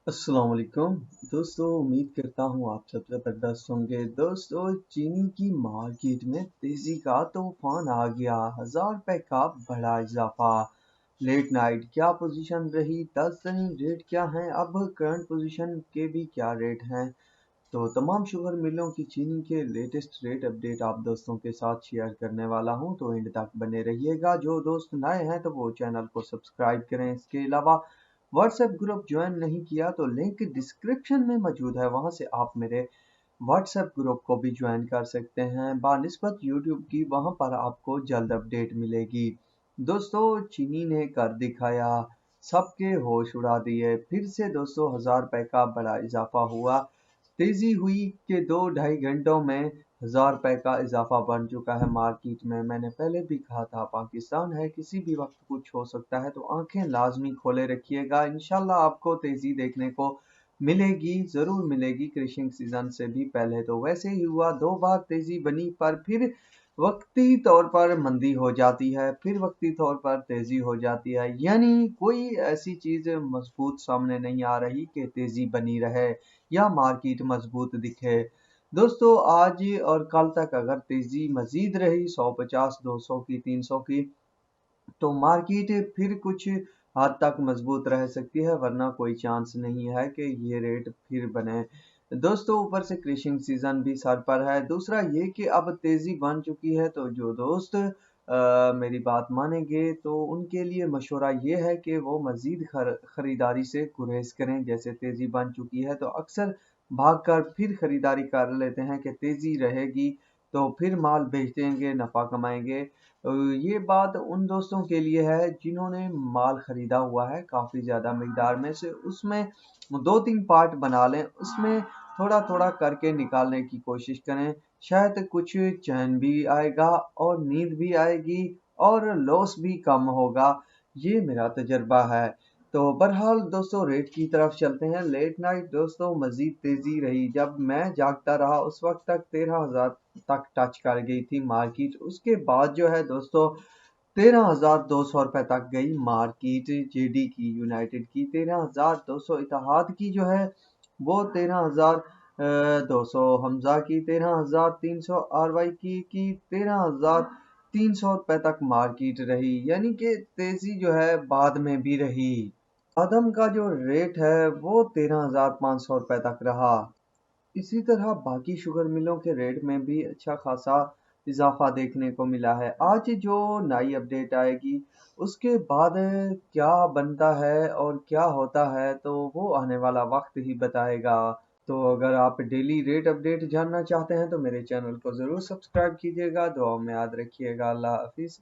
अस्सलाम वालेकुम दोस्तों, उम्मीद करता हूँ आप सब ज़बरदस्त होंगे। दोस्तों, चीनी की मार्केट में तेज़ी का तूफान आ गया। 1000 रुपए का बड़ा इजाफा। लेट नाइट क्या पोजीशन रही, 10 दिन रेट क्या हैं, अब करंट पोजीशन के भी क्या रेट हैं। तो तमाम शुगर मिलों की चीनी के लेटेस्ट रेट अपडेट आप दोस्तों के साथ शेयर करने वाला हूं, तो एंड तक बने रहिएगा। जो दोस्त नए हैं तो वो चैनल को सब्सक्राइब करें। इसके अलावा व्हाट्सएप ग्रुप ज्वाइन नहीं किया तो लिंक डिस्क्रिप्शन में मौजूद है, वहां से आप मेरे व्हाट्सएप ग्रुप को भी ज्वाइन कर सकते हैं। बानिस्बत यूट्यूब की वहां पर आपको जल्द अपडेट मिलेगी। दोस्तों, चीनी ने कर दिखाया, सबके होश उड़ा दिए। फिर से दोस्तों 1000 रुपए का बड़ा इजाफा हुआ। तेजी हुई कि 2-2.5 घंटों में 1000 रुपए का इजाफा बन चुका है मार्केट में। मैंने पहले भी कहा था पाकिस्तान है, किसी भी वक्त कुछ हो सकता है, तो आंखें लाजमी खोले रखिएगा। इंशाल्लाह आपको तेजी देखने को मिलेगी, जरूर मिलेगी। क्रशिंग सीजन से भी पहले तो वैसे ही हुआ, 2 बार तेजी बनी, पर फिर वक्ती तौर पर मंदी हो जाती है, फिर वक्ती तौर पर तेजी हो जाती है। यानी कोई ऐसी चीज मजबूत सामने नहीं आ रही कि तेजी बनी रहे या मार्केट मजबूत दिखे। दोस्तों, आज और कल तक अगर तेजी मजीद रही 150, 200 की, 300 की, तो मार्केट फिर कुछ हद तक मजबूत रह सकती है, वरना कोई चांस नहीं है कि ये रेट फिर बने। दोस्तों, ऊपर से क्रिशिंग सीजन भी सर पर है। दूसरा ये कि अब तेजी बन चुकी है, तो जो दोस्त मेरी बात मानेंगे तो उनके लिए मशवरा ये है कि वो मजीद खरीदारी से गुरेज करें। जैसे तेजी बन चुकी है तो अक्सर भागकर फिर खरीदारी कर लेते हैं कि तेजी रहेगी तो फिर माल बेच देंगे, नफा कमाएंगे। ये बात उन दोस्तों के लिए है जिन्होंने माल खरीदा हुआ है काफी ज्यादा मिकदार में से, उसमें 2-3 पार्ट बना लें, उसमें थोड़ा थोड़ा करके निकालने की कोशिश करें। शायद कुछ चैन भी आएगा और नींद भी आएगी और लॉस भी कम होगा। ये मेरा तजर्बा है। तो बहरहाल दोस्तों, रेट की तरफ चलते हैं। लेट नाइट दोस्तों मजीद तेजी रही। जब मैं जागता रहा उस वक्त तक 13,000 तक टच कर गई थी मार्केट। उसके बाद जो है दोस्तों 13,200 रुपए तक गई मार्केट। जेडी की, यूनाइटेड की 13,200, इत्तेहाद की जो है वो 13,200, हमजा की 13,300, आरवाई की 13,300 रुपए तक मार्केट रही। यानी कि तेजी जो है बाद में भी रही। आदम का जो रेट है वो 13,500 रुपए तक रहा। इसी तरह बाकी शुगर मिलों के रेट में भी अच्छा खासा इजाफा देखने को मिला है। आज जो नई अपडेट आएगी उसके बाद क्या बनता है और क्या होता है, तो वो आने वाला वक्त ही बताएगा। तो अगर आप डेली रेट अपडेट जानना चाहते हैं तो मेरे चैनल को ज़रूर सब्सक्राइब कीजिएगा। दुआ में याद रखिएगा। अल्लाह हाफिज़।